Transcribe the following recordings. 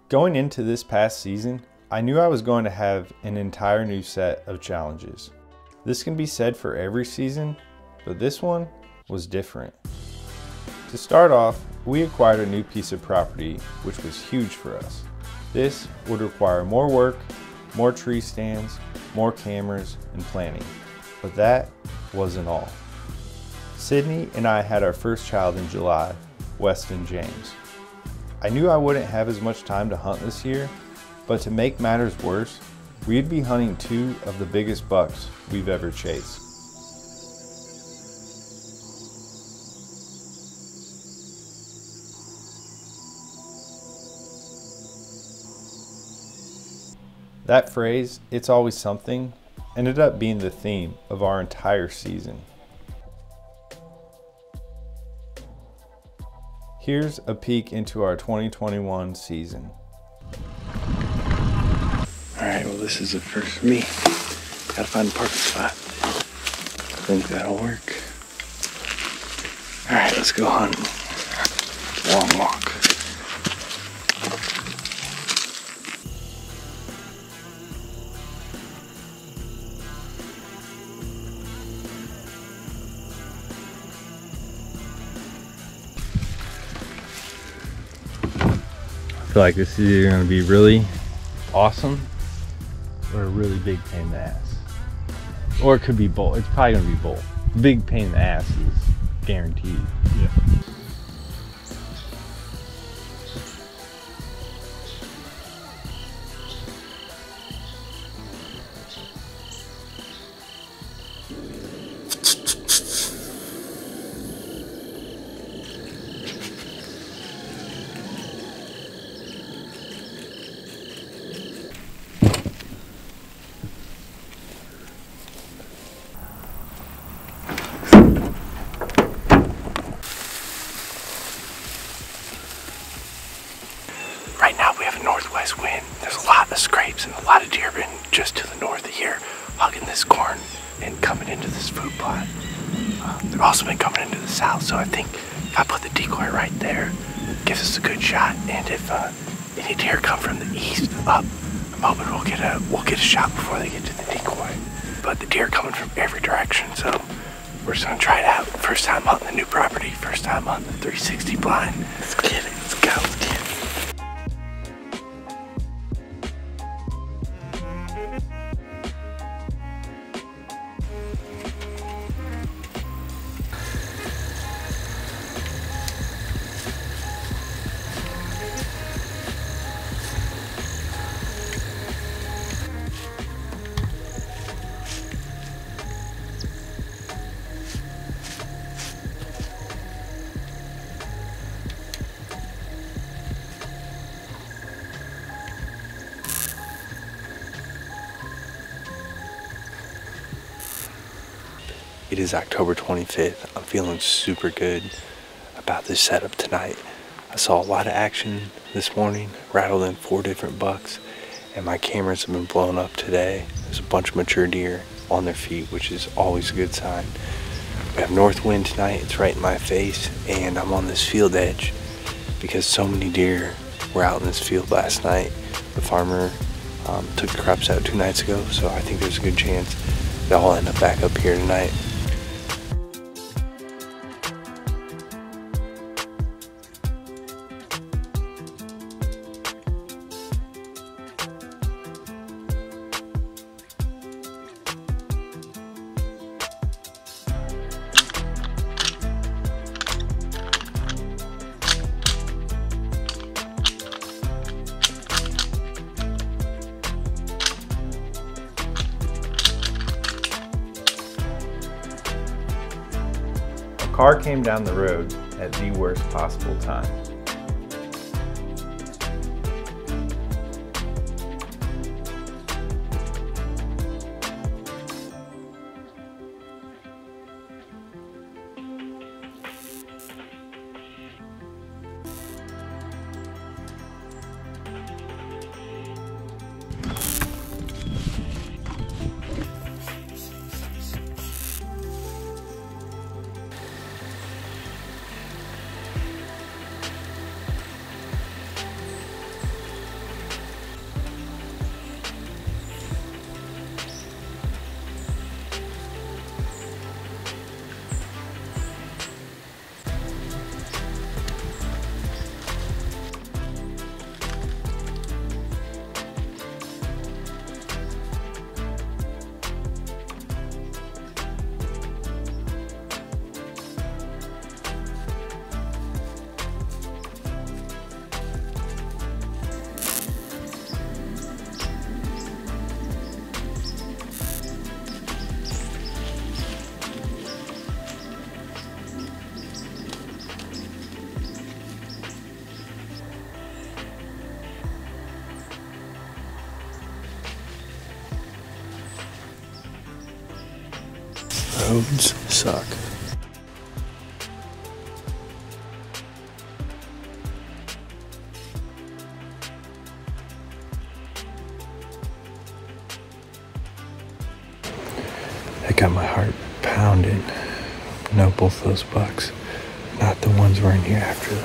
Going into this past season, I knew I was going to have an entire new set of challenges. This can be said for every season, but this one was different. To start off, we acquired a new piece of property, which was huge for us. This would require more work, more tree stands, more cameras, and planning. But that wasn't all. Sydney and I had our first child in July, Weston James. I knew I wouldn't have as much time to hunt this year, but to make matters worse, we'd be hunting 2 of the biggest bucks we've ever chased. That phrase, "it's always something," ended up being the theme of our entire season. Here's a peek into our 2021 season. Alright, well this is the first for me. Gotta find a parking spot. I think that'll work. Alright, let's go hunt. Long walk. I feel like this is either going to be really awesome or a really big pain in the ass. Or it could be both. It's probably going to be both. Big pain in the ass is guaranteed. Yeah. Right now we have a northwest wind. There's a lot of scrapes and a lot of deer been just to the north of here, hugging this corn and coming into this food plot. They've also been coming into the south, so I think if I put the decoy right there, gives us a good shot. And if any deer come from the east up, I'm hoping we'll get a shot before they get to the decoy. But the deer coming from every direction, so we're just gonna try it out. First time hunting the new property, first time hunting the 360 blind. Let's get it, let's go, let's get it. It is October 25th. I'm feeling super good about this setup tonight. I saw a lot of action this morning, rattled in 4 different bucks, and my cameras have been blown up today. There's a bunch of mature deer on their feet, which is always a good sign. We have north wind tonight, it's right in my face, and I'm on this field edge because so many deer were out in this field last night. The farmer took the crops out 2 nights ago, so I think there's a good chance they'll all end up back up here tonight. A car came down the road at the worst possible time. roads suck. That got my heart pounding. No, both those bucks, not the ones we're in here after.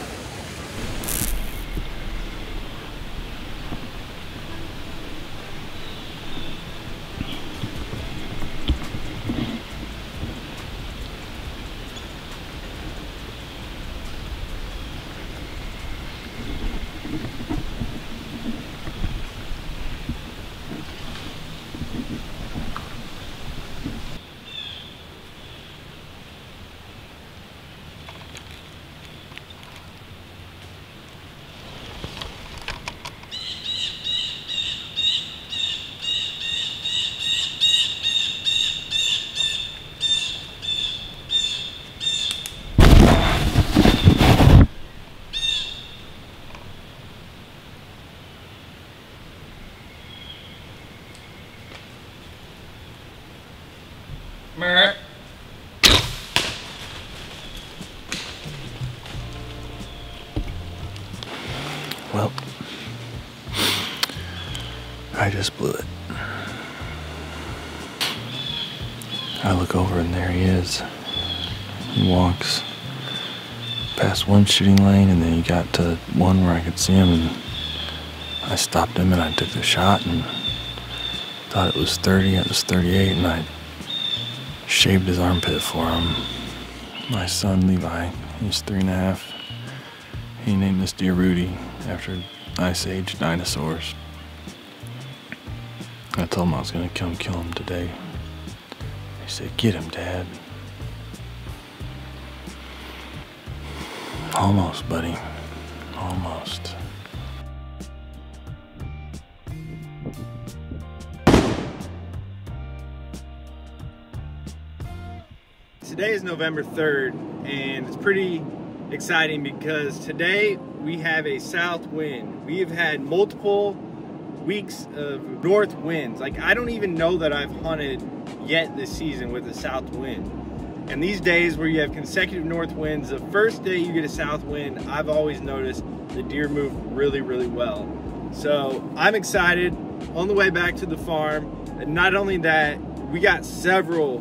Well, I just blew it. I look over and there he is. He walks past one shooting lane and then he got to one where I could see him, and I stopped him and I took the shot and thought it was 30, it was 38, and I shaved his armpit for him. My son Levi, he's 3.5. He named this deer Rudy after Ice Age dinosaurs. I told him I was gonna come kill him today. He said, "Get him, Dad." Almost, buddy. Almost. Today is November 3rd, and it's pretty exciting because today we have a south wind. We have had multiple weeks of north winds. Like, I don't even know that I've hunted yet this season with a south wind. And these days where you have consecutive north winds, the first day you get a south wind, I've always noticed the deer move really, really well. So I'm excited on the way back to the farm. And not only that, we got several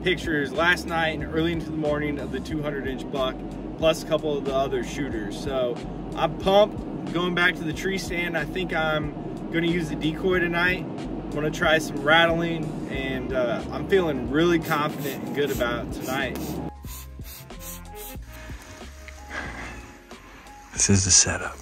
pictures last night and early into the morning of the 200-inch buck, plus a couple of the other shooters. So I'm pumped going back to the tree stand. I think I'm gonna use the decoy tonight. I'm gonna try some rattling, and I'm feeling really confident and good about tonight. This is the setup.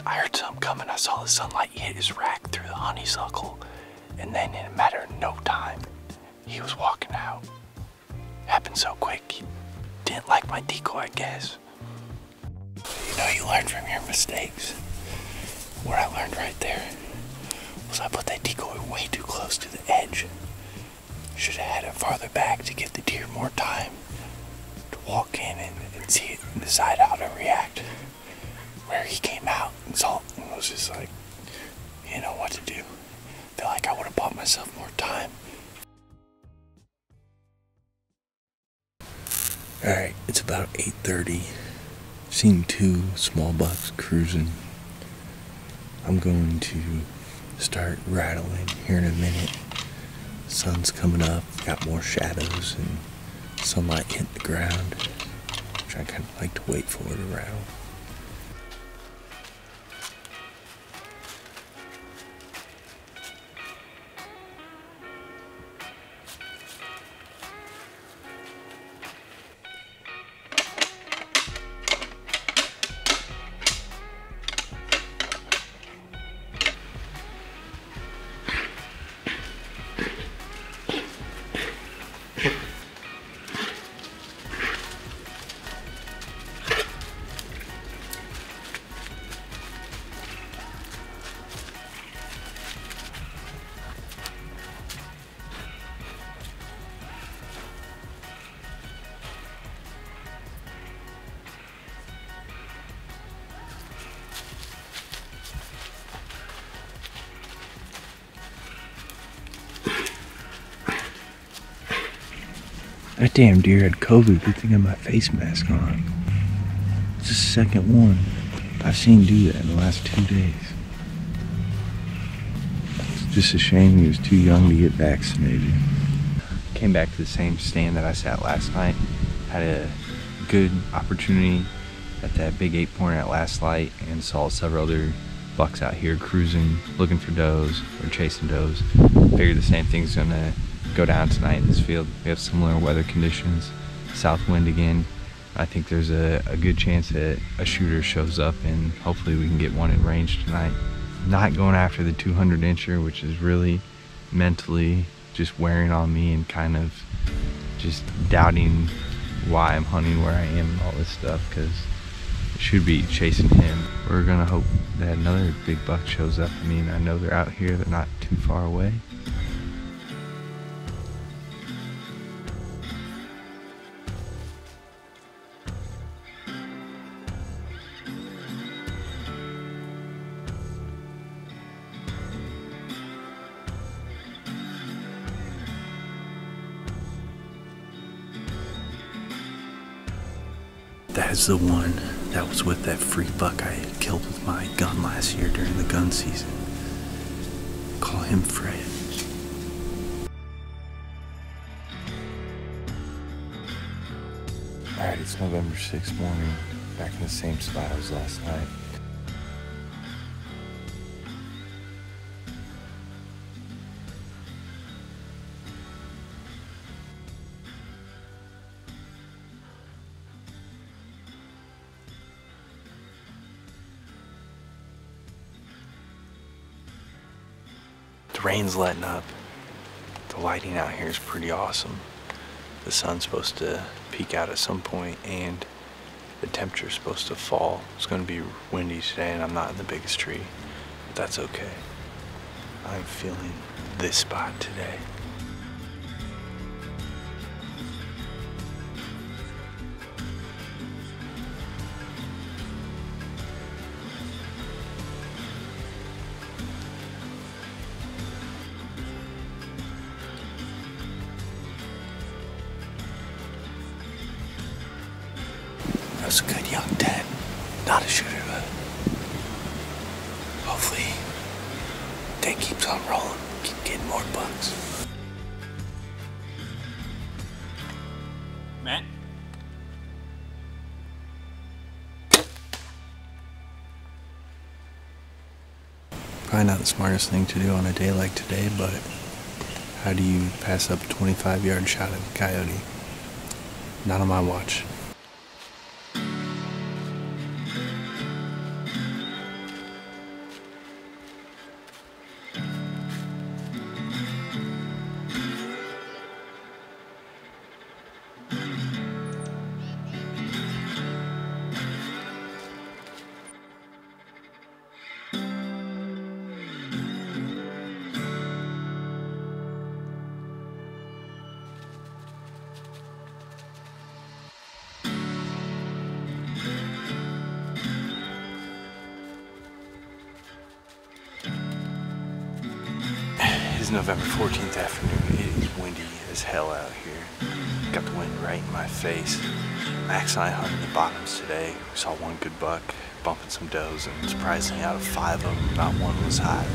I heard something coming. I saw the sunlight hit his rack through the honeysuckle, and then in a matter of no time, he was walking out. Happened so quick, he didn't like my decoy, I guess. You know, you learn from your mistakes. What I learned right there was I put that decoy way too close to the edge. Should have had it farther back to give the deer more time to walk in and see it and decide how to react. Where he came out and saw it and was just like, you know what to do. Feel like I would have bought myself more time. Alright, it's about 8:30. Seen 2 small bucks cruising. I'm going to start rattling here in a minute. Sun's coming up, got more shadows and sunlight hitting the ground, which I kind of like to wait for to rattle. That damn deer had COVID. Good thing I had my face mask on. It's the second one I've seen do that in the last 2 days. It's just a shame he was too young to get vaccinated. Came back to the same stand that I sat last night. Had a good opportunity at that big 8-pointer at last light and saw several other bucks out here cruising, looking for does or chasing does. Figured the same thing's gonna go down tonight in this field. We have similar weather conditions, south wind again. I think there's a good chance that a shooter shows up and hopefully we can get one in range tonight. Not going after the 200 incher, which is really mentally just wearing on me and kind of just doubting why I'm hunting where I am and all this stuff, because I should be chasing him. We're gonna hope that another big buck shows up. I mean, I know they're out here, they're not too far away. That is the one that was with that free buck I killed with my gun last year during the gun season. Call him Fred. Alright, it's November 6th morning, back in the same spot I was last night. The rain's letting up. The lighting out here is pretty awesome. The sun's supposed to peek out at some point and the temperature's supposed to fall. It's going to be windy today and I'm not in the biggest tree, but that's okay. I'm feeling this spot today. That was a good young 10. Not a shooter, but hopefully 10 keeps on rolling, keep getting more bucks. Matt? Probably not the smartest thing to do on a day like today, but how do you pass up a 25-yard shot at a coyote? Not on my watch. It's November 14th afternoon. It is windy as hell out here. Got the wind right in my face. Max and I hunted the bottoms today. We saw one good buck bumping some does, and surprisingly, out of 5 of them, not one was hot.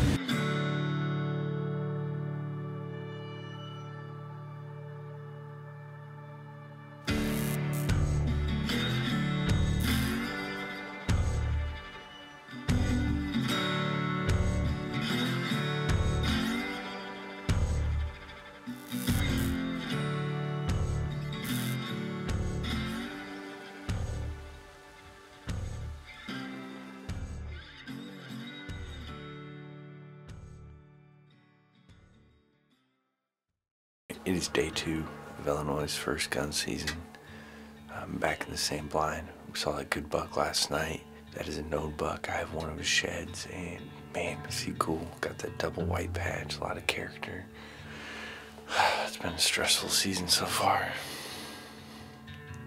It is day 2 of Illinois' first gun season. I'm back in the same blind. We saw a good buck last night. That is a known buck. I have one of his sheds, and man, is he cool. Got that double white patch, a lot of character. It's been a stressful season so far,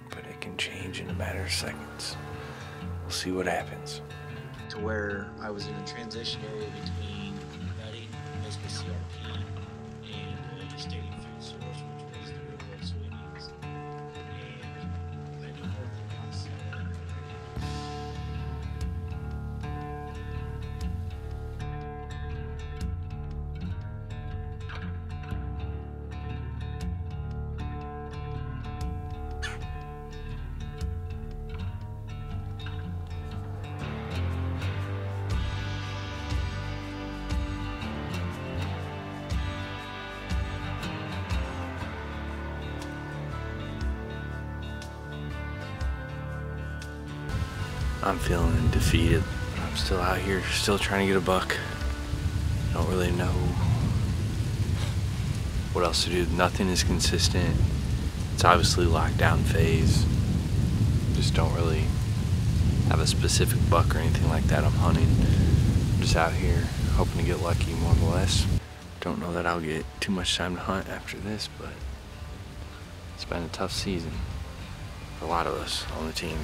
but it can change in a matter of seconds. We'll see what happens. To where I was in a transition area between nutting, basically CRP, and a gestating food source, which was the real world soybeans. I'm feeling defeated. I'm still out here, still trying to get a buck. Don't really know what else to do. Nothing is consistent. It's obviously lockdown phase. Just don't really have a specific buck or anything like that I'm hunting. I'm just out here hoping to get lucky more or less. Don't know that I'll get too much time to hunt after this, but it's been a tough season for a lot of us on the team.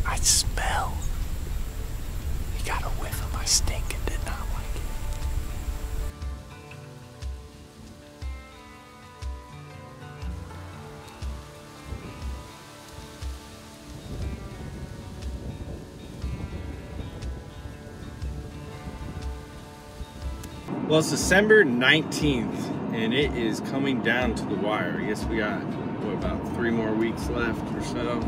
I smell. He got a whiff of my stink and did not like it. Well, it's December 19th, and it is coming down to the wire. I guess we got, what, about 3 more weeks left or so.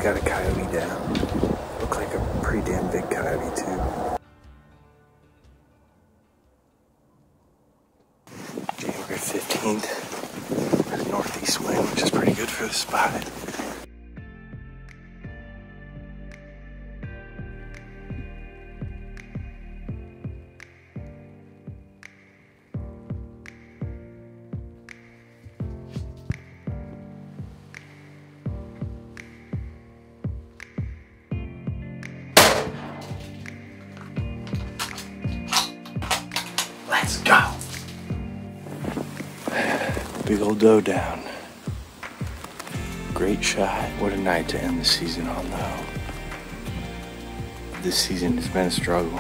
Got a coyote down. Looked like a pretty damn big coyote too. January 15th. Got a northeast wind, which is pretty good for the spot. Let's go. Big old doe down. Great shot. What a night to end the season on though. This season has been a struggle.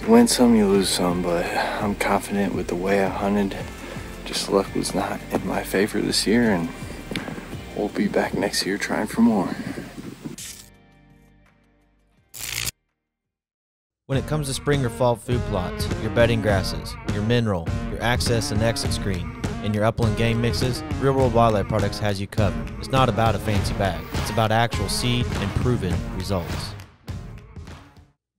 You win some, you lose some, but I'm confident with the way I hunted. Just luck was not in my favor this year, and we'll be back next year trying for more. When it comes to spring or fall food plots, your bedding grasses, your mineral, your access and exit screen, and your upland game mixes, Real World Wildlife Products has you covered. It's not about a fancy bag. It's about actual seed and proven results.